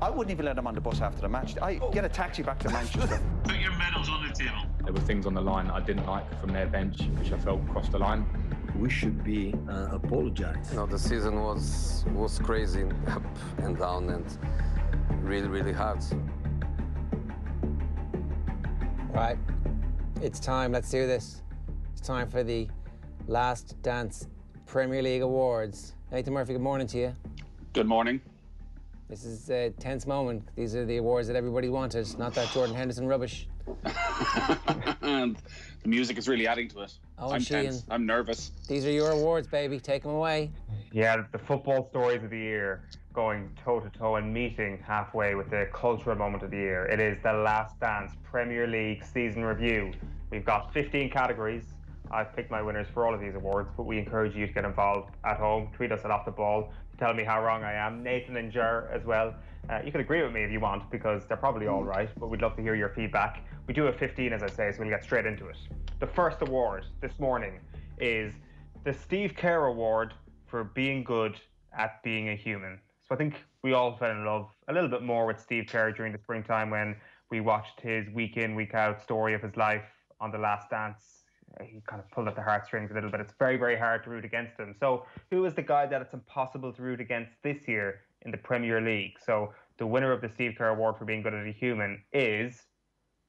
I wouldn't even let him on the bus after the match. I get a taxi back to Manchester. Put your medals on the table. There were things on the line that I didn't like from their bench, which I felt crossed the line. We should be apologized. The season was crazy, up and down, and really, really hard. Right, it's time. Let's do this. It's time for the Last Dance Premier League Awards. Nathan Murphy, good morning to you. Good morning. This is a tense moment. These are the awards that everybody wanted, not that Jordan Henderson rubbish. And the music is really adding to it. Oh, I'm tense. I'm nervous. These are your awards, baby. Take them away. Yeah, the football stories of the year going toe-to-toe and meeting halfway with the cultural moment of the year. It is the Last Dance Premier League season review. We've got 15 categories. I've picked my winners for all of these awards, but we encourage you to get involved at home. Tweet us at Off The Ball to tell me how wrong I am. Nathan and Ger as well. You can agree with me if you want, because they're probably all right, but we'd love to hear your feedback. We do have 15, as I say, so we'll get straight into it. The first award this morning is the Steve Kerr Award for being good at being a human. So I think we all fell in love a little bit more with Steve Kerr during the springtime when we watched his week in, week out story of his life on The Last Dance. He kind of pulled at the heartstrings a little bit. It's very, very hard to root against him. So who is the guy that it's impossible to root against this year in the Premier League? So the winner of the Steve Kerr Award for being good at a human is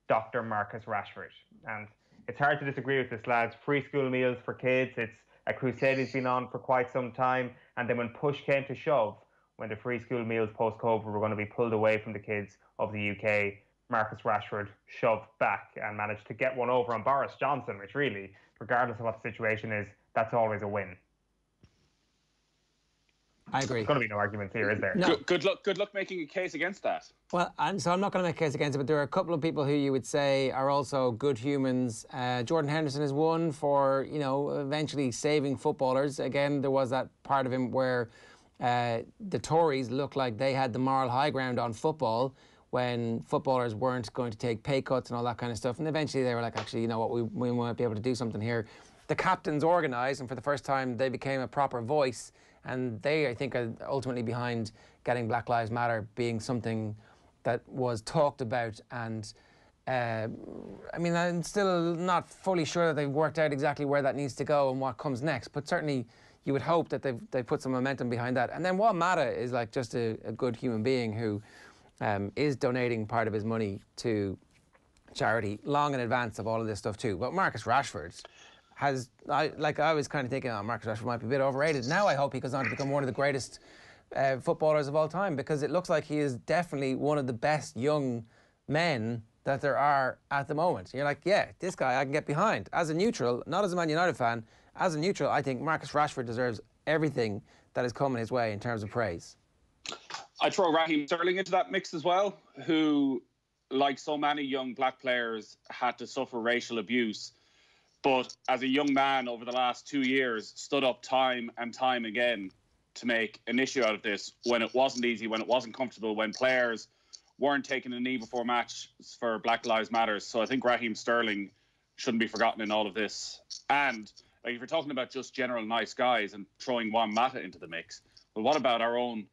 Dr. Marcus Rashford. And it's hard to disagree with this, lads. Free school meals for kids. It's a crusade he's been on for quite some time. And then when push came to shove, when the free school meals post-COVID were going to be pulled away from the kids of the UK, Marcus Rashford shoved back and managed to get one over on Boris Johnson, which really, regardless of what the situation is, that's always a win. I agree. There's going to be no arguments here, is there? No. Good luck making a case against that. Well, I'm not going to make a case against it, but there are a couple of people who you would say are also good humans. Jordan Henderson is one for, eventually saving footballers. Again, there was that part of him where the Tories looked like they had the moral high ground on football when footballers weren't going to take pay cuts and all that kind of stuff. And eventually they were like, actually, you know what, we might be able to do something here. The captains organised, and for the first time they became a proper voice. And they, I think, are ultimately behind getting Black Lives Matter being something that was talked about. And I'm still not fully sure that they've worked out exactly where that needs to go and what comes next. But certainly you would hope that they've put some momentum behind that. And then Juan Mata is like just a good human being who is donating part of his money to charity long in advance of all of this stuff too. But Marcus Rashford I was kind of thinking, Marcus Rashford might be a bit overrated. Now I hope he goes on to become one of the greatest footballers of all time, because it looks like he is definitely one of the best young men that there are at the moment. You're like, yeah, this guy I can get behind. As a neutral, not as a Man United fan, as a neutral, I think Marcus Rashford deserves everything that is coming his way in terms of praise. I'd throw Raheem Sterling into that mix as well, who, like so many young black players, had to suffer racial abuse. But as a young man over the last 2 years, stood up time and time again to make an issue out of this when it wasn't easy, when it wasn't comfortable, when players weren't taking a knee before match for Black Lives Matter. So I think Raheem Sterling shouldn't be forgotten in all of this. And if you're talking about just general nice guys and throwing Juan Mata into the mix, well, what about our own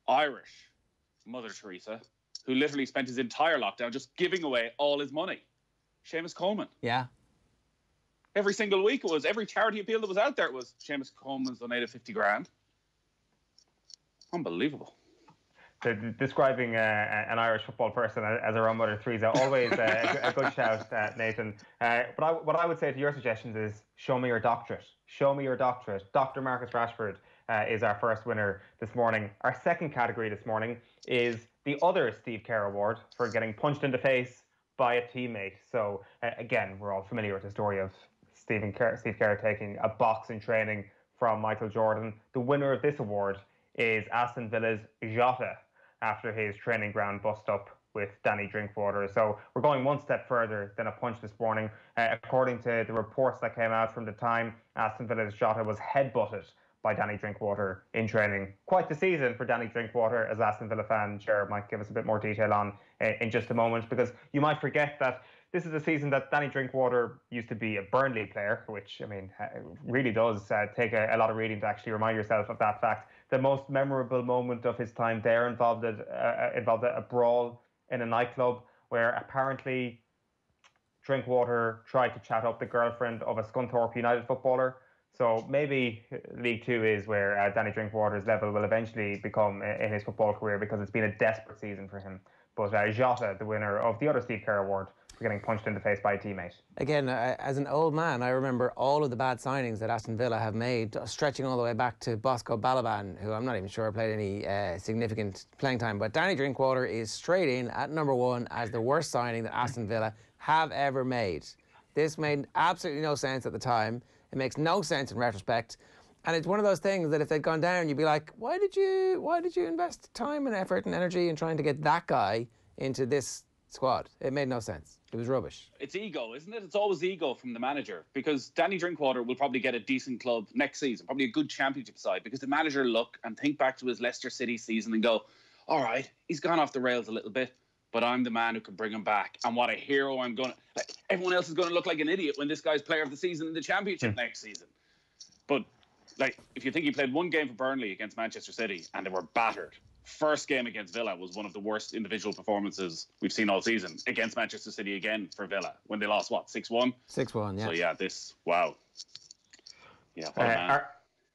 Irish Mother Teresa, who literally spent his entire lockdown just giving away all his money? Seamus Coleman. Yeah. Every single week it was, every charity appeal that was out there, it was Seamus Coleman's donated 50 grand. Unbelievable. Describing an Irish football person as our own Mother Teresa, always a good shout, Nathan. But what I would say to your suggestions is, show me your doctorate. Show me your doctorate. Dr. Marcus Rashford is our first winner this morning. Our second category this morning is the other Steve Kerr Award for getting punched in the face by a teammate. So again, we're all familiar with the story of Steve Kerr taking a box in training from Michael Jordan. The winner of this award is Aston Villa's Jota, after his training ground bust up with Danny Drinkwater. So we're going one step further than a punch this morning. According to the reports that came out from the time, Aston Villa's Jota was headbutted by Danny Drinkwater in training. Quite the season for Danny Drinkwater, as Aston Villa fan Ger might give us a bit more detail on in just a moment, because you might forget that this is a season that Danny Drinkwater used to be a Burnley player, which, really does take a lot of reading to actually remind yourself of that fact. the most memorable moment of his time there involved a brawl in a nightclub where apparently Drinkwater tried to chat up the girlfriend of a Scunthorpe United footballer. So maybe League Two is where Danny Drinkwater's level will eventually become in his football career, because it's been a desperate season for him. But Jota, the winner of the other Steve Kerr Award, for getting punched in the face by a teammate. Again, as an old man, I remember all of the bad signings that Aston Villa have made, stretching all the way back to Bosco Balaban, who I'm not even sure played any significant playing time. But Danny Drinkwater is straight in at number one as the worst signing that Aston Villa have ever made. This made absolutely no sense at the time. It makes no sense in retrospect. And it's one of those things that if they'd gone down, you'd be like, why did you invest time and effort and energy in trying to get that guy into this squad? It made no sense. It was rubbish. It's ego, isn't it? It's always ego from the manager, because Danny Drinkwater will probably get a decent club next season, probably a good championship side, because the manager will look and think back to his Leicester City season and go, all right, he's gone off the rails a little bit, but I'm the man who can bring him back. And what a hero I'm going to... Like, everyone else is going to look like an idiot when this guy's player of the season in the championship next season. But, like, if you think he played one game for Burnley against Manchester City and they were battered, first game against Villa was one of the worst individual performances we've seen all season, against Manchester City again for Villa, when they lost, what, 6-1? 6-1, yeah. So, yeah, wow. Yeah, what a man.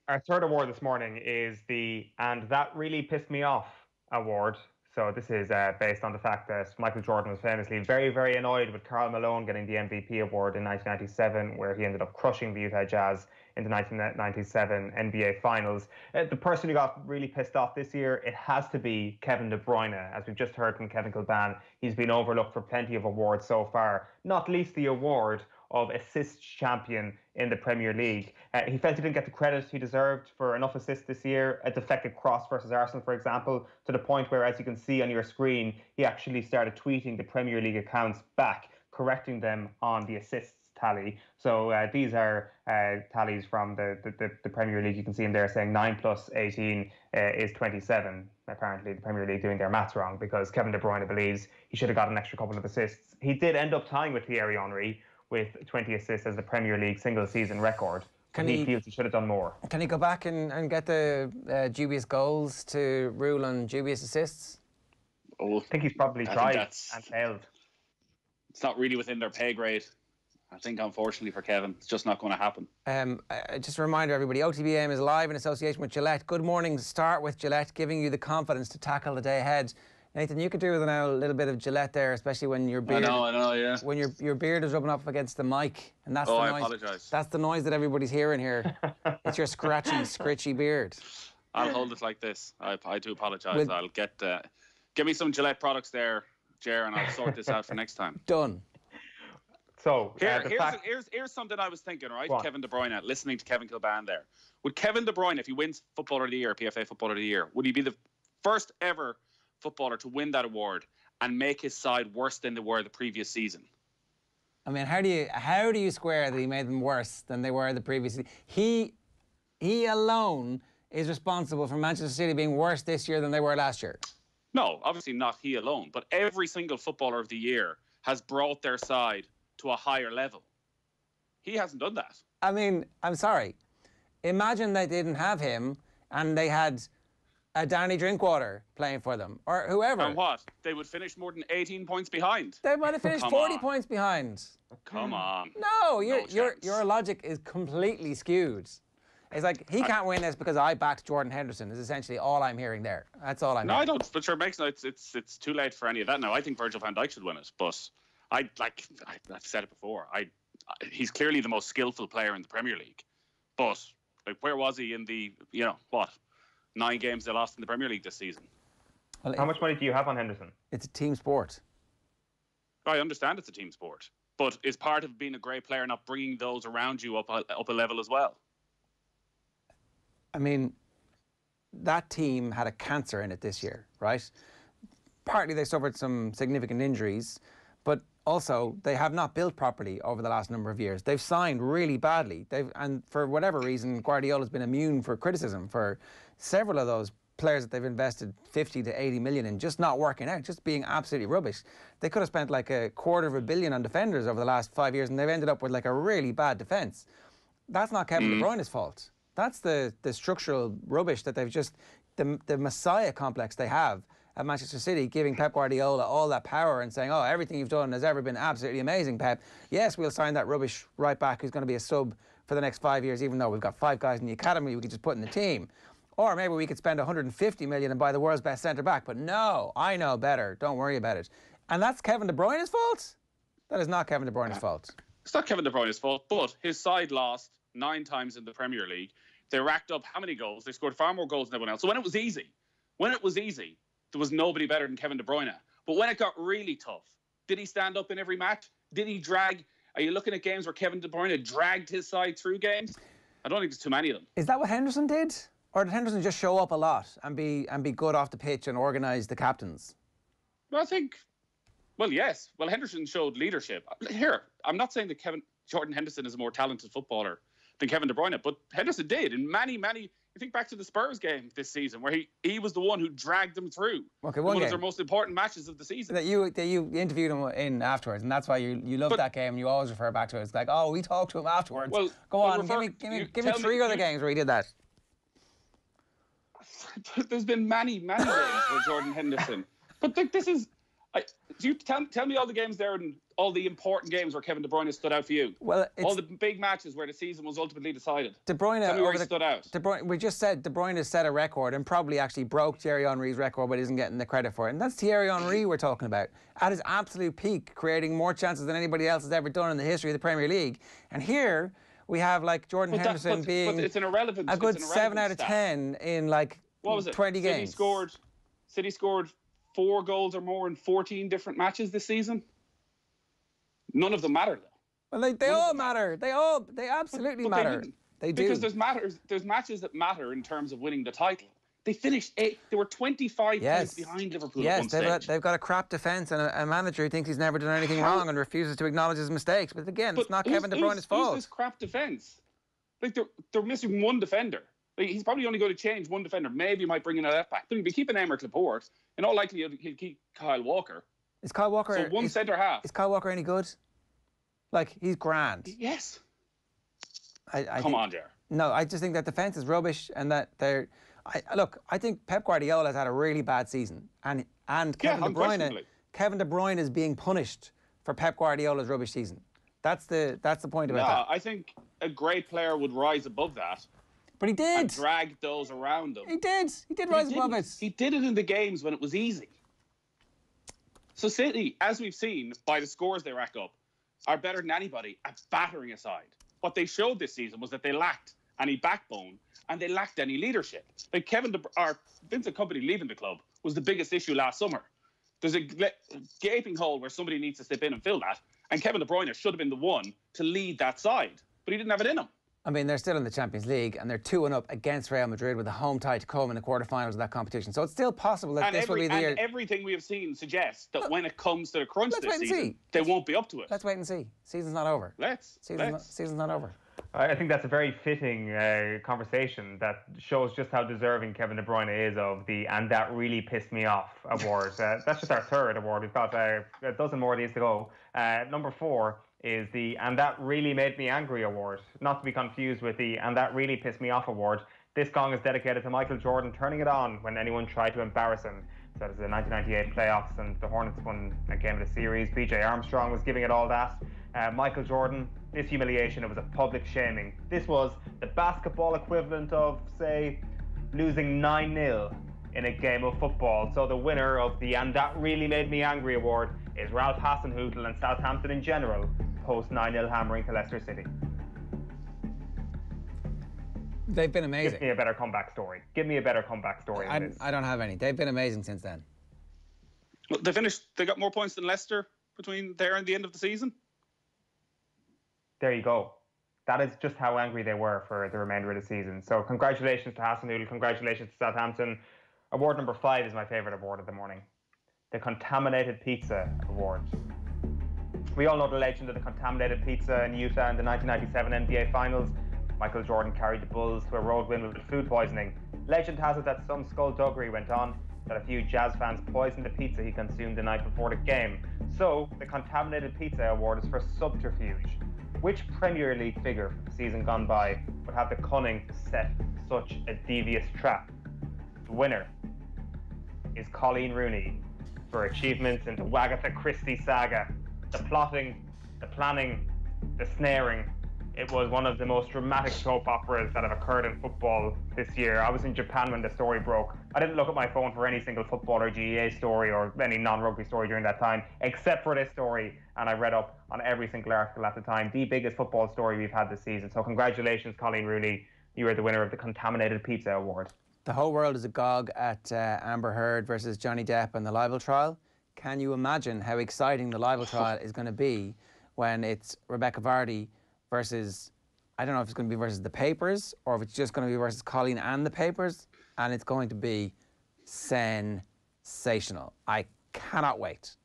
Our third award this morning is the "And That Really Pissed Me Off" award. So this is based on the fact that Michael Jordan was famously very, very annoyed with Karl Malone getting the MVP award in 1997, where he ended up crushing the Utah Jazz in the 1997 NBA Finals. The person who got really pissed off this year, it has to be Kevin De Bruyne. As we've just heard from Kevin Kilban, he's been overlooked for plenty of awards so far, not least the award of assists champion in the Premier League. He felt he didn't get the credit he deserved for enough assists this year. A deflected cross versus Arsenal, for example, to the point where, as you can see on your screen, he actually started tweeting the Premier League accounts back, correcting them on the assists tally. So these are tallies from the Premier League. You can see him there saying 9 plus 18 is 27. Apparently the Premier League doing their maths wrong, because Kevin De Bruyne believes he should have got an extra couple of assists. He did end up tying with Thierry Henry with 20 assists as the Premier League single season record. He feels he should have done more. Can he go back and get the dubious goals to rule on dubious assists? I think he's probably tried and failed. It's not really within their pay grade. I think, unfortunately for Kevin, it's just not going to happen. Just a reminder, everybody, OTB AM is live in association with Gillette. Good morning. Start with Gillette, giving you the confidence to tackle the day ahead. Nathan, you could do with now a little bit of Gillette there, especially when your beard... I know, yeah. When your beard is rubbing up against the mic. And that's the noise. I apologise. That's the noise that everybody's hearing here. It's your scratchy, scritchy beard. I'll hold it like this. I do apologise. I'll get... give me some Gillette products there, Ger, and I'll sort this out for next time. Done. So, here's something I was thinking, right? What? Kevin De Bruyne, listening to Kevin Kilban there. Would Kevin De Bruyne, if he wins Footballer of the Year, PFA Footballer of the Year, would he be the first ever footballer to win that award and make his side worse than they were the previous season? I mean, how do you square that he made them worse than they were the previous season? He alone is responsible for Manchester City being worse this year than they were last year. No, obviously not he alone, but every single Footballer of the Year has brought their side to a higher level. He hasn't done that. I mean, I'm sorry. Imagine they didn't have him and they had a Danny Drinkwater playing for them, or whoever. And what? They would finish more than 18 points behind. They might have finished 40 points behind. Come on. No, your logic is completely skewed. It's like, he can't win this because I backed Jordan Henderson, is essentially all I'm hearing there. That's all I'm hearing. No, I don't. But sure, it's too late for any of that now. I think Virgil van Dijk should win it, but I've said it before. He's clearly the most skillful player in the Premier League. But like, where was he in the 9 games they lost in the Premier League this season? Well, how much money do you have on Henderson? It's a team sport. I understand it's a team sport, but is part of being a great player not bringing those around you up a level as well? I mean, that team had a cancer in it this year, right? Partly they suffered some significant injuries, but also they have not built properly over the last number of years. They've signed really badly. And for whatever reason, Guardiola's been immune for criticism for several of those players that they've invested 50 to 80 million in just not working out, just being absolutely rubbish. They could have spent like $250 million on defenders over the last 5 years, and they've ended up with like a really bad defence. That's not Kevin De Bruyne's fault. That's the structural rubbish that they've just, the Messiah complex they have at Manchester City, giving Pep Guardiola all that power and saying, oh, everything you've done has ever been absolutely amazing, Pep. Yes, we'll sign that rubbish right back who's going to be a sub for the next 5 years, even though we've got 5 guys in the academy we could just put in the team. Or maybe we could spend 150 million and buy the world's best centre-back. But no, I know better. Don't worry about it. And that's Kevin De Bruyne's fault? That is not Kevin De Bruyne's fault. It's not Kevin De Bruyne's fault, but his side lost 9 times in the Premier League. They racked up how many goals? They scored far more goals than everyone else. So when it was easy, there was nobody better than Kevin De Bruyne. But when it got really tough, did he stand up in every match? Did he drag? Are you looking at games where Kevin De Bruyne dragged his side through games? I don't think there's too many of them. Is that what Henderson did? Or did Henderson just show up a lot and be good off the pitch and organise the captains? Well, I think, well, yes. Well, Henderson showed leadership. Here, I'm not saying that Jordan Henderson is a more talented footballer than Kevin De Bruyne, but Henderson did in many, you think back to the Spurs game this season where he was the one who dragged them through. Okay, one of their most important matches of the season. That you interviewed him in afterwards, and that's why you love that game and you always refer back to it. It's like, oh, we talked to him afterwards. Well, go on, give me 3 other games where he did that. There's been many games where Jordan Henderson. But this is... do you tell me all the games there and all the important games where Kevin De Bruyne stood out for you? Well, all the big matches where the season was ultimately decided. De Bruyne, tell me where he stood out. De Bruyne, we just said De Bruyne has set a record and probably actually broke Thierry Henry's record, but isn't getting the credit for it. And that's Thierry Henry we're talking about at his absolute peak, creating more chances than anybody else has ever done in the history of the Premier League. And here we have like Jordan Henderson being but it's an irrelevant, a good 7 out of 10 in like what was it? 20 games. City scored 4 goals or more in 14 different matches this season. None of them matter though. Well, they all matter. They absolutely matter. They do. Because there's matches that matter in terms of winning the title. They finished 8. They were 25 points behind Liverpool at one stage. They've got a crap defence and a manager who thinks he's never done anything wrong and refuses to acknowledge his mistakes. But again, it's not Kevin De Bruyne's fault. Who's this crap defence? Like they're missing one defender. Like, he's probably only going to change one defender. Maybe he might bring in a left back. They'll be keeping Aymeric Laporte. In all likelihood, he'll keep Kyle Walker. Is Kyle Walker... So one centre half. Is Kyle Walker any good? Like, he's grand. Yes. Come on, Jar. No, I just think that defence is rubbish and that they're... Look, I think Pep Guardiola has had a really bad season. And Kevin De Bruyne is being punished for Pep Guardiola's rubbish season. That's the point about that. I think a great player would rise above that. But he did. And drag those around him. He did rise above it. He did it in the games when it was easy. So City, as we've seen by the scores they rack up, are better than anybody at battering aside. What they showed this season was that they lacked any backbone and they lacked any leadership. Like Vincent Kompany leaving the club was the biggest issue last summer. There's a gaping hole where somebody needs to step in and fill that. And Kevin De Bruyne should have been the one to lead that side. But he didn't have it in him. I mean, they're still in the Champions League and they're 2-up against Real Madrid with a home tie to come in the quarterfinals of that competition. So it's still possible that this will be the year. And everything we have seen suggests that when it comes to the crunch this season, they won't be up to it. Let's wait and see. Season's not over. Season's not over. I think that's a very fitting conversation that shows just how deserving Kevin De Bruyne is of the "And That Really Pissed Me Off" award. That's just our 3rd award. We've got a dozen more of these to go. Number 4 is the "And That Really Made Me Angry" award. Not to be confused with the "And That Really Pissed Me Off" award. This gong is dedicated to Michael Jordan turning it on when anyone tried to embarrass him. So that was the 1998 playoffs and the Hornets won a game of the series. B.J. Armstrong was giving it all that. Michael Jordan, this humiliation, it was a public shaming. This was the basketball equivalent of, say, losing 9-0 in a game of football. So the winner of the "And That Really Made Me Angry" award is Ralph Hasenhüttl and Southampton in general, post 9-0 hammering to Leicester City. They've been amazing. Give me a better comeback story. I don't have any. They've been amazing since then. Well, they got more points than Leicester between there and the end of the season. There you go. That is just how angry they were for the remainder of the season. So congratulations to Hasenhüttl, congratulations to Southampton. Award number 5 is my favourite award of the morning. The Contaminated Pizza Award. We all know the legend of the Contaminated Pizza in Utah in the 1997 NBA Finals. Michael Jordan carried the Bulls to a road win with food poisoning. Legend has it that some skullduggery went on, that a few Jazz fans poisoned the pizza he consumed the night before the game. So, the Contaminated Pizza Award is for subterfuge. Which Premier League figure from the season gone by would have the cunning to set such a devious trap? The winner is Colleen Rooney for achievements in the Wagatha Christie saga. The plotting, the planning, the snaring. It was one of the most dramatic soap operas that have occurred in football this year. I was in Japan when the story broke. I didn't look at my phone for any single football or GEA story or any non-rugby story during that time, except for this story. And I read up on every single article at the time. The biggest football story we've had this season. So congratulations, Colleen Rooney. You are the winner of the Contaminated Pizza Award. The whole world is agog at Amber Heard versus Johnny Depp and the libel trial. Can you imagine how exciting the libel trial is going to be when it's Rebecca Vardy versus, I don't know if it's going to be versus the papers or if it's just going to be versus Colleen and the papers, and it's going to be sensational. I cannot wait.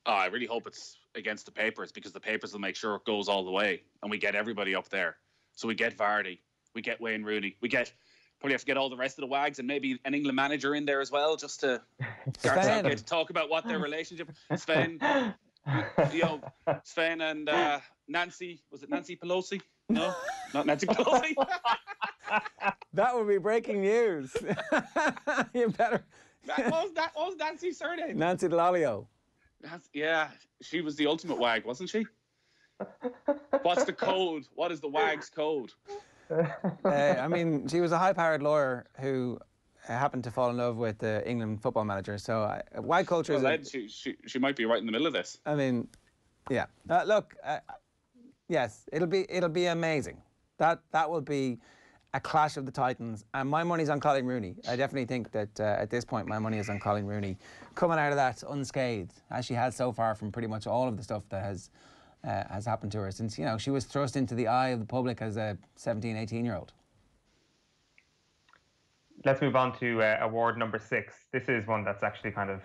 Oh, I really hope it's against the papers, because the papers will make sure it goes all the way and we get everybody up there. So we get Vardy, we get Wayne Rooney, we get, probably have to get all the rest of the wags and maybe an England manager in there as well, just to start to talk about what their relationship. Sven, Sven and Nancy, was it Nancy Pelosi? No, not Nancy Pelosi. That would be breaking news. You better. That was Nancy's surname. Nancy Lalio. Yeah, she was the ultimate wag, wasn't she? What's the code? What is the wag's code? I mean, she was a high-powered lawyer who happened to fall in love with the England football manager. So wag culture is... She might be right in the middle of this. I mean, yeah. Look, yes, it'll be amazing. That will be a clash of the titans, and my money's on Colleen Rooney. I definitely think that at this point my money is on Colleen Rooney coming out of that unscathed, as she has so far from pretty much all of the stuff that has happened to her since, you know, she was thrust into the eye of the public as a 17, 18-year-old. Let's move on to award number 6. This is one that's actually kind of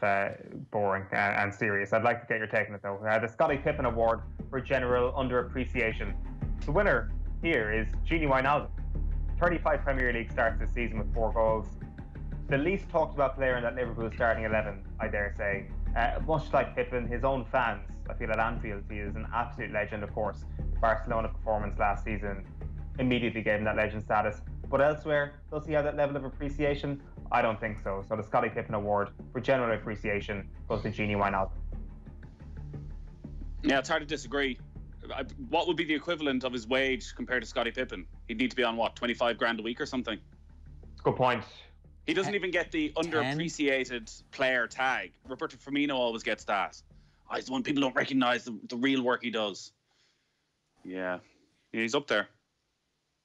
boring and serious. I'd like to get your take on it, though. The Scottie Pippen Award for general underappreciation. The winner here is Gini Wijnaldum. 35 Premier League starts this season with 4 goals. The least talked about player in that Liverpool starting 11, I dare say. Much like Pippen, his own fans, I feel at Anfield, he is an absolute legend, of course. The Barcelona performance last season immediately gave him that legend status. But elsewhere, does he have that level of appreciation? I don't think so. So the Scottie Pippen Award for general appreciation goes to Gini Wijnaldum. Yeah, it's hard to disagree. What would be the equivalent of his wage compared to Scottie Pippen? He'd need to be on, what, 25 grand a week or something? Good point. He doesn't even get the underappreciated player tag. Roberto Firmino always gets that. Oh, he's the one people don't recognise the real work he does. Yeah, he's up there.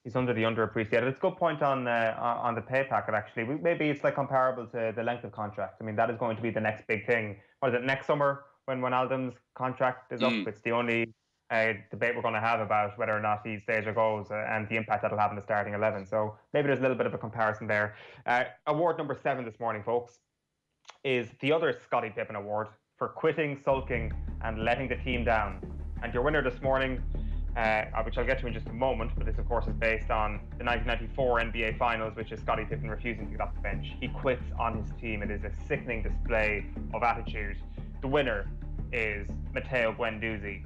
He's under the underappreciated. It's a good point on the pay packet, actually. Maybe it's like comparable to the length of contract. I mean, that is going to be the next big thing. What is it, next summer when Wijnaldum's contract is up? It's the only debate we're going to have about whether or not he stays or goes and the impact that'll have on the starting 11. So maybe there's a little bit of a comparison there. Award number 7 this morning, folks, is the other Scottie Pippen Award for quitting, sulking and letting the team down. And your winner this morning, which I'll get to in just a moment, but this of course is based on the 1994 NBA Finals, which is Scottie Pippen refusing to get off the bench. He quits on his team. It is a sickening display of attitude. The winner is Matteo Guendouzi.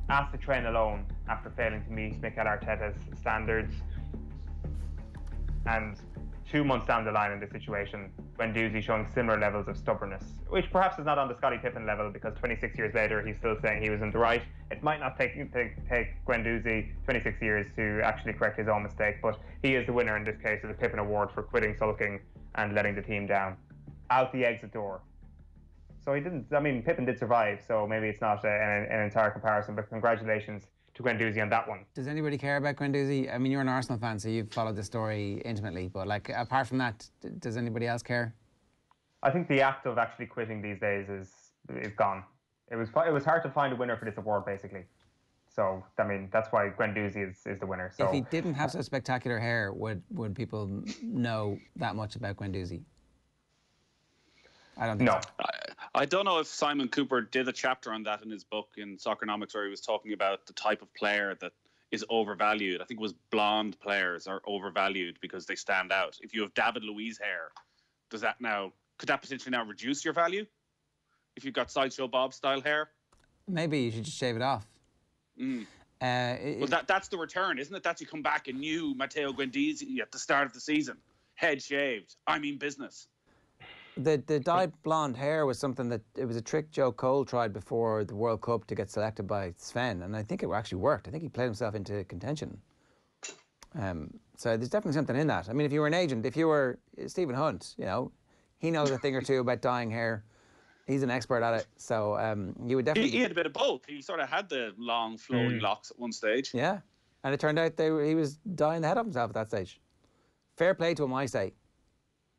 Asked to train alone after failing to meet Mikel Arteta's standards. And 2 months down the line in this situation, Guendouzi showing similar levels of stubbornness, which perhaps is not on the Scottie Pippen level, because 26 years later he's still saying he was in the right. It might not take Guendouzi 26 years to actually correct his own mistake, but he is the winner in this case of the Pippen Award for quitting, sulking and letting the team down. Out the exit door. So he didn't, I mean, Pippen did survive, so maybe it's not an entire comparison, but congratulations to Guendouzi on that one. Does anybody care about Guendouzi? I mean, you're an Arsenal fan, so you've followed the story intimately, but like, apart from that, does anybody else care? I think the act of actually quitting these days is gone. It was hard to find a winner for this award, basically. So, I mean, that's why Guendouzi is the winner. So, if he didn't have such spectacular hair, would people know that much about Guendouzi? I don't think so. I don't know if Simon Cooper did a chapter on that in his book in Soccernomics, where he was talking about the type of player that is overvalued. I think it was blonde players are overvalued because they stand out. If you have David Luiz hair, could that potentially now reduce your value? If you've got Sideshow Bob style hair? Maybe you should just shave it off. Well, that's the return, isn't it? That's you come back a new Matteo Guendouzi at the start of the season, head shaved. I mean business. The dyed blonde hair was something that it was a trick Joe Cole tried before the World Cup to get selected by Sven, and I think it actually worked. I think he played himself into contention. So there's definitely something in that. I mean, if you were an agent, if you were Stephen Hunt, you know, he knows a thing or two about dyeing hair. He's an expert at it, so you would definitely. He had a bit of both. He sort of had the long flowing locks at one stage. Yeah, and it turned out he was dyeing the head of himself at that stage. Fair play to him, I say.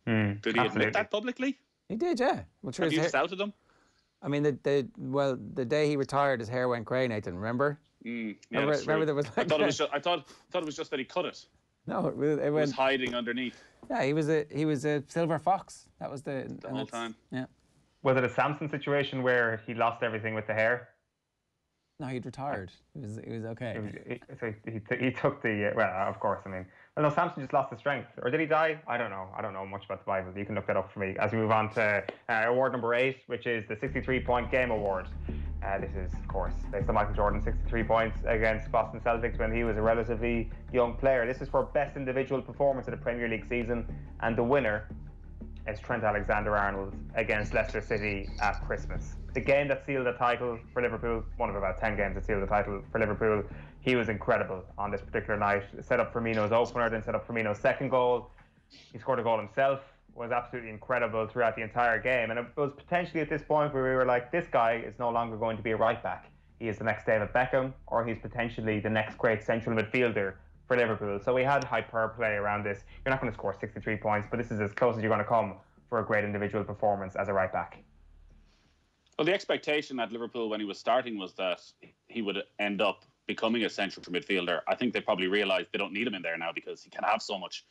Did he admit that publicly? He did, yeah. Well, Have you shouted him? I mean, the day he retired, his hair went grey, Nathan. Remember? Yeah, remember there was. Like I thought it was just that he cut it. No, it It went. was hiding underneath Yeah, he was a silver fox. That was the whole time. Yeah. Was it a Samson situation where he lost everything with the hair? No, he'd retired. It was okay. He took the well, of course. I mean, well, no, Samson just lost his strength, or did he die? I don't know. I don't know much about the Bible. You can look that up for me. As we move on to award number 8, which is the 63-point game award. This is, of course, based on Michael Jordan's 63 points against Boston Celtics when he was a relatively young player. This is for best individual performance of the Premier League season, and the winner is Trent Alexander-Arnold against Leicester City at Christmas. The game that sealed the title for Liverpool, one of about 10 games that sealed the title for Liverpool. He was incredible on this particular night. Set up Firmino's opener, then set up Firmino's second goal. He scored a goal himself, was absolutely incredible throughout the entire game. And it was potentially at this point where we were like, this guy is no longer going to be a right back. He is the next David Beckham, or he's potentially the next great central midfielder for Liverpool. So we had hyperplay around this. You're not going to score 63 points, but this is as close as you're going to come for a great individual performance as a right back. Well, the expectation at Liverpool when he was starting was that he would end up becoming a central midfielder. I think they probably realised they don't need him in there now because he can have so much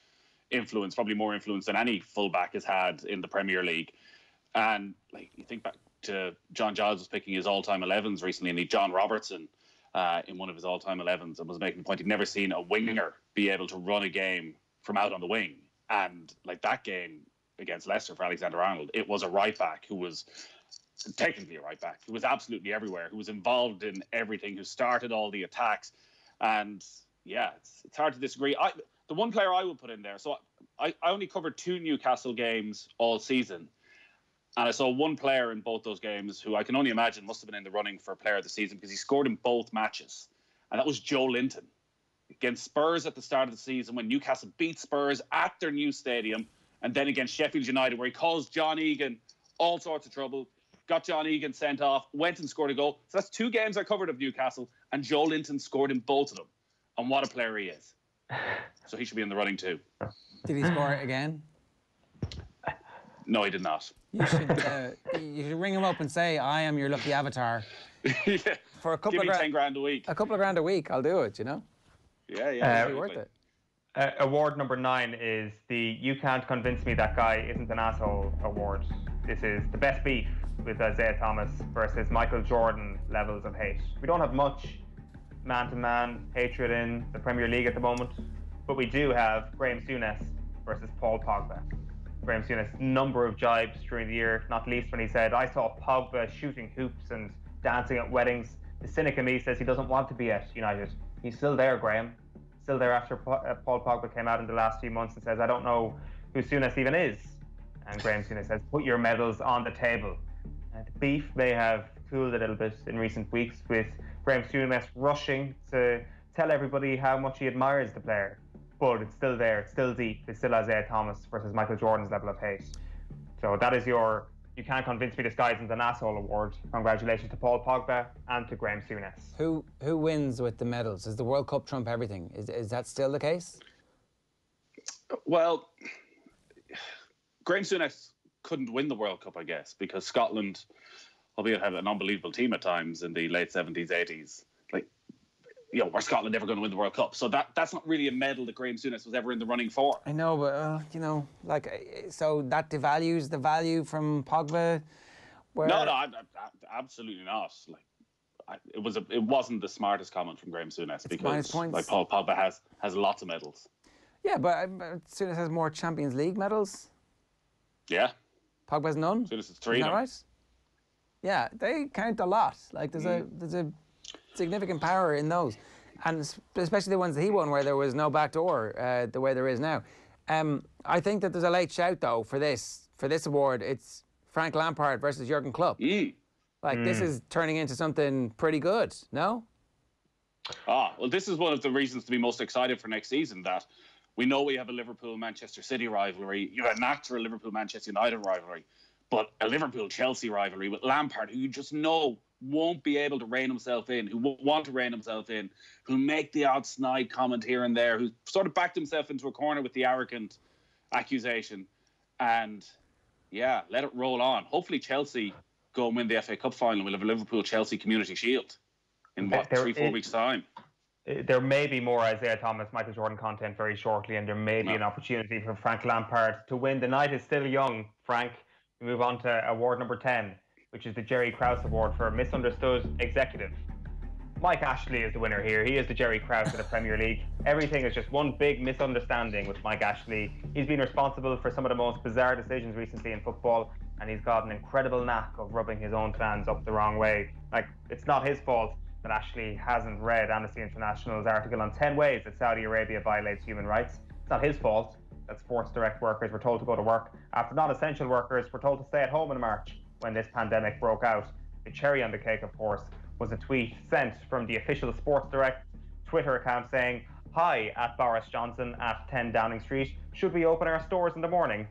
influence, probably more influence than any fullback has had in the Premier League. And like you think back to John Giles was picking his all-time 11s recently, and he John Robertson in one of his all-time 11s, and was making the point he'd never seen a winger be able to run a game from out on the wing. And like that game against Leicester for Alexander-Arnold, it was a right back who was technically a right back, who was absolutely everywhere, who was involved in everything, who started all the attacks. And yeah, it's hard to disagree. The one player I would put in there, so I only covered 2 Newcastle games all season, and I saw one player in both those games who I can only imagine must have been in the running for player of the season because he scored in both matches, and that was Joe Linton against Spurs at the start of the season when Newcastle beat Spurs at their new stadium, and then against Sheffield United where he caused John Egan all sorts of trouble, got John Egan sent off, went and scored a goal. So that's 2 games I covered of Newcastle, and Joe Linton scored in both of them. And what a player he is. So he should be in the running too. Did he score it again? No, he did not. You should ring him up and say, I am your lucky avatar. Yeah. For a couple Give of me 10 grand a week. A couple of grand a week, I'll do it, you know? Yeah. It'll be worth it. Award number 9 is the You Can't Convince Me That Guy Isn't an Asshole award. This is the best beef with Isaiah Thomas versus Michael Jordan levels of hate. We don't have much man-to-man hatred in the Premier League at the moment, but we do have Graham Souness versus Paul Pogba. Graham Souness, number of jibes during the year, not least when he said, I saw Pogba shooting hoops and dancing at weddings. The cynic in me says he doesn't want to be at United. He's still there, Graham. Still there after Paul Pogba came out in the last few months and says, I don't know who Souness even is. And Graham Souness says, put your medals on the table. The beef may have cooled a little bit in recent weeks with Graham Souness rushing to tell everybody how much he admires the player. But it's still there, it's still deep. It's still Isaiah Thomas versus Michael Jordan's level of hate. So that is your You Can't Convince Me This Guy Isn't an Asshole award. Congratulations to Paul Pogba and to Graham Souness. Who wins with the medals? Does the World Cup trump everything? Is that still the case? Well, Graham Souness couldn't win the World Cup, I guess, because Scotland, albeit had an unbelievable team at times in the late 70s, 80s, were Scotland never going to win the World Cup? So that's not really a medal that Graham Souness was ever in the running for. I know, but, so that devalues the value from Pogba? No, absolutely not. It wasn't the smartest comment from Graham Souness because Paul Pogba has lots of medals. Yeah, but Souness has more Champions League medals. Yeah. Pogba has none. Souness has 3. Is that right? Yeah, they count a lot. There's a significant power in those, and especially the ones that he won where there was no back door the way there is now. I think that there's a late shout though for this award. It's Frank Lampard versus Jurgen Klopp. This is turning into something pretty good. No? Well, this is one of the reasons to be most excited for next season, that we know we have a Liverpool-Manchester City rivalry. You have a natural Liverpool-Manchester United rivalry, but a Liverpool-Chelsea rivalry with Lampard, who you just know won't be able to rein himself in, who won't want to rein himself in, who'll make the odd snide comment here and there, who sort of backed himself into a corner with the arrogant accusation. And, yeah, let it roll on. Hopefully Chelsea go and win the FA Cup final. We'll have a Liverpool-Chelsea Community Shield in, 3-4 weeks' time. There may be more Isaiah Thomas, Michael Jordan content very shortly, and there may be an opportunity for Frank Lampard to win. The night is still young, Frank. We move on to award number 10, which is the Jerry Krause Award for Misunderstood Executive. Mike Ashley is the winner here. He is the Jerry Krause of the Premier League. Everything is just one big misunderstanding with Mike Ashley. He's been responsible for some of the most bizarre decisions recently in football, and he's got an incredible knack of rubbing his own fans up the wrong way. Like, it's not his fault that Ashley hasn't read Amnesty International's article on 10 ways that Saudi Arabia violates human rights. It's not his fault that Sports Direct workers were told to go to work after non-essential workers were told to stay at home in March when this pandemic broke out. The cherry on the cake, of course, was a tweet sent from the official Sports Direct Twitter account saying, "Hi, at Boris Johnson at 10 Downing Street. Should we open our stores in the morning?"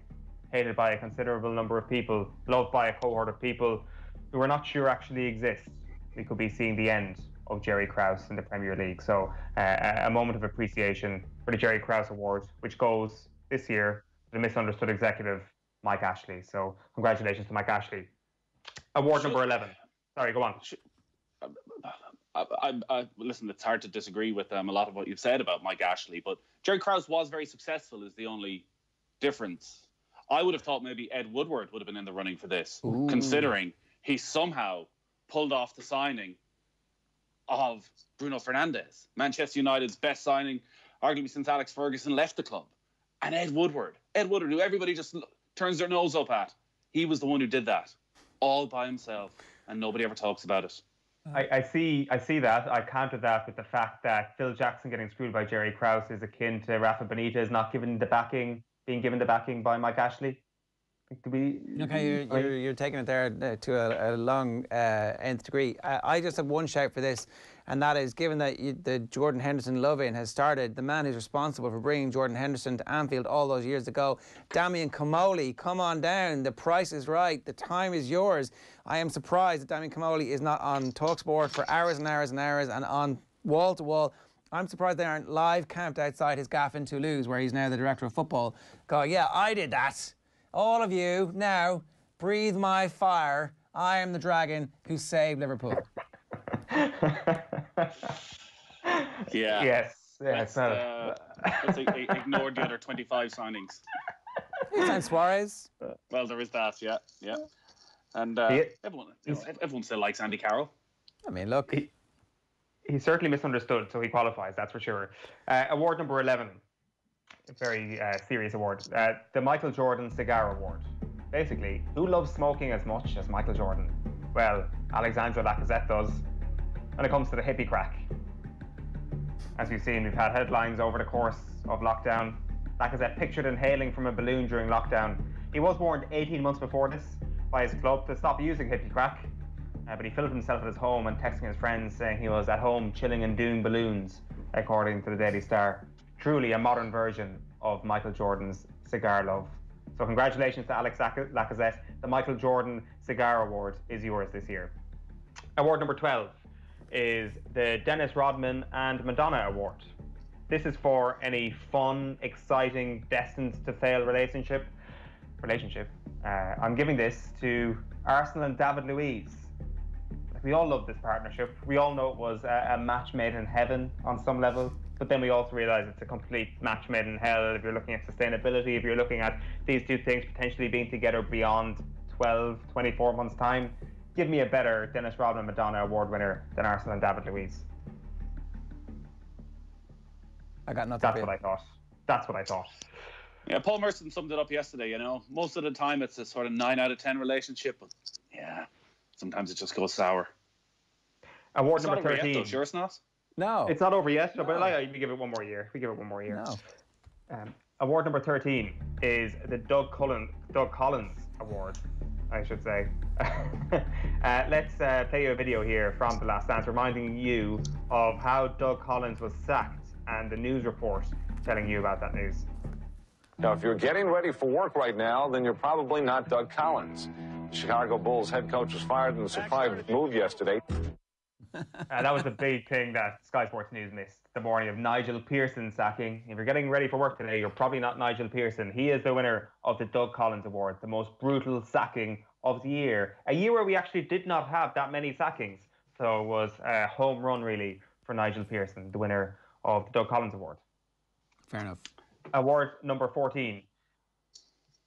Hated by a considerable number of people, loved by a cohort of people who we're not sure actually exists. We could be seeing the end of Jerry Krause in the Premier League. So a moment of appreciation for the Jerry Krause Award, which goes this year to the misunderstood executive, Mike Ashley. So congratulations to Mike Ashley. Award number 11. Sorry, go on. Listen, it's hard to disagree with a lot of what you've said about Mike Ashley, but Jerry Krause was very successful is the only difference. I would have thought maybe Ed Woodward would have been in the running for this, considering he somehow pulled off the signing of Bruno Fernandes, Manchester United's best signing, arguably since Alex Ferguson left the club. And Ed Woodward, who everybody just turns their nose up at, he was the one who did that, all by himself, and nobody ever talks about it. I see that. I counter that with the fact that Phil Jackson getting screwed by Jerry Krause is akin to Rafa Benitez not being given the backing by Mike Ashley. Okay, you're taking it there to a long nth degree. I just have one shout for this, and that is, given that the Jordan Henderson love-in has started, the man who's responsible for bringing Jordan Henderson to Anfield all those years ago, Damian Comolli, come on down. The price is right. The time is yours. I am surprised that Damian Comolli is not on TalkSport for hours and hours and hours and on wall to wall. I'm surprised they aren't live camped outside his gaff in Toulouse, where he's now the director of football. Going, yeah, I did that. All of you, now, breathe my fire. I am the dragon who saved Liverpool. Yeah. Yes. Let's ignore the other 25 signings. And Suarez. Well, there is that, yeah. And everyone still likes Andy Carroll. I mean, look. He certainly misunderstood, so he qualifies, that's for sure. Award number 11. A very serious award. The Michael Jordan Cigar Award. Basically, who loves smoking as much as Michael Jordan? Well, Alexandre Lacazette does. When it comes to the hippie crack. As you've seen, we've had headlines over the course of lockdown. Lacazette pictured inhaling from a balloon during lockdown. He was warned 18 months before this by his club to stop using hippie crack. But he filmed himself at his home and texting his friends saying he was at home chilling and doing balloons, according to the Daily Star. Truly a modern version of Michael Jordan's cigar love. So congratulations to Alex Lacazette. The Michael Jordan Cigar Award is yours this year. Award number 12 is the Dennis Rodman and Madonna Award. This is for any fun, exciting, destined to fail relationship. I'm giving this to Arsenal and David Luiz. We all love this partnership. We all know it was a match made in heaven on some level. But then we also realise it's a complete match made in hell if you're looking at sustainability, if you're looking at these two things potentially being together beyond 12, 24 months' time. Give me a better Dennis Rodman Madonna Award winner than Arsenal and David Luiz. I got nothing. That's what I thought. Yeah, Paul Merson summed it up yesterday, you know. Most of the time it's a sort of 9 out of 10 relationship, but yeah, sometimes it just goes sour. Award It's number not over yet, 13. though. Sure, it's not. No. It's not over yet, No. but like, we give it one more year. No. Award number 13 is the Doug Collins Award, I should say. Let's play you a video here from The Last Dance, reminding you of how Doug Collins was sacked and the news report telling you about that news. Now, if you're getting ready for work right now, then you're probably not Doug Collins. Chicago Bulls head coach was fired in a surprise move yesterday. That was the big thing that Sky Sports News missed the morning of Nigel Pearson's sacking. If you're getting ready for work today, you're probably not Nigel Pearson. He is the winner of the Doug Collins Award, the most brutal sacking of the year. A year where we actually did not have that many sackings. So it was a home run, really, for Nigel Pearson, the winner of the Doug Collins Award. Fair enough. Award number 14.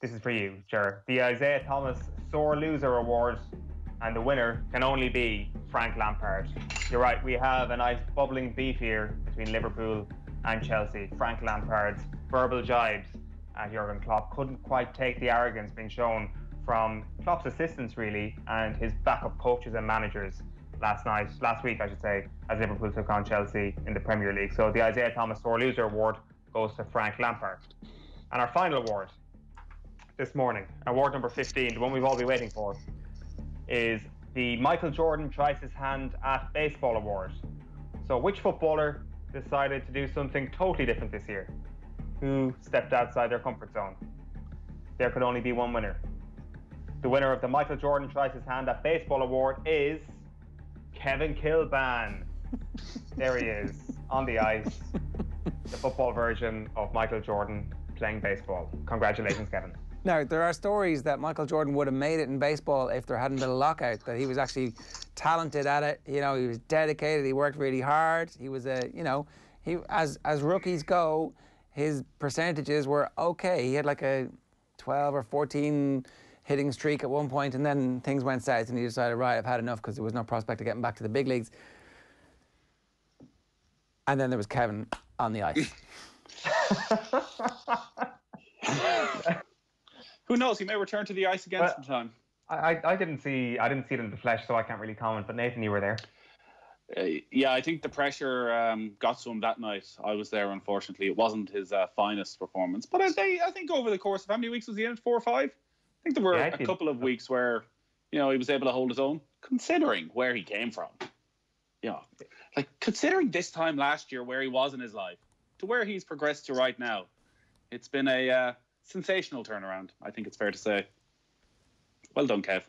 This is for you, Ger. The Isaiah Thomas Sore Loser Award, and the winner can only be Frank Lampard. You're right, we have a nice bubbling beef here between Liverpool and Chelsea. Frank Lampard's verbal jibes at Jurgen Klopp couldn't quite take the arrogance being shown from Klopp's assistants, really, and his backup coaches and managers last week, I should say, as Liverpool took on Chelsea in the Premier League. So the Isaiah Thomas Sore Loser Award goes to Frank Lampard. And our final award this morning, award number 15, the one we've all been waiting for, is the Michael Jordan Tries His Hand at Baseball Award. So which footballer decided to do something totally different this year? Who stepped outside their comfort zone? There could only be one winner. The winner of the Michael Jordan Tries His Hand at Baseball Award is Kevin Kilban. There he is, on the ice, the football version of Michael Jordan playing baseball. Congratulations, Kevin. Now, there are stories that Michael Jordan would have made it in baseball if there hadn't been a lockout, that he was actually talented at it. You know, he was dedicated, he worked really hard. He was as rookies go, his percentages were okay. He had like a 12 or 14 hitting streak at one point, and then things went south and he decided, right, I've had enough, because there was no prospect of getting back to the big leagues. And then there was Kevin on the ice. Who knows? He may return to the ice again sometime. I didn't see it in the flesh, so I can't really comment. But Nathan, you were there. Yeah, I think the pressure got to him that night. I was there, unfortunately. It wasn't his finest performance. But I think over the course of how many weeks was he in it? 4 or 5? I think there were a couple of weeks where, he was able to hold his own, considering where he came from. Like considering this time last year where he was in his life to where he's progressed to right now. It's been a sensational turnaround, I think it's fair to say. Well done, Kev.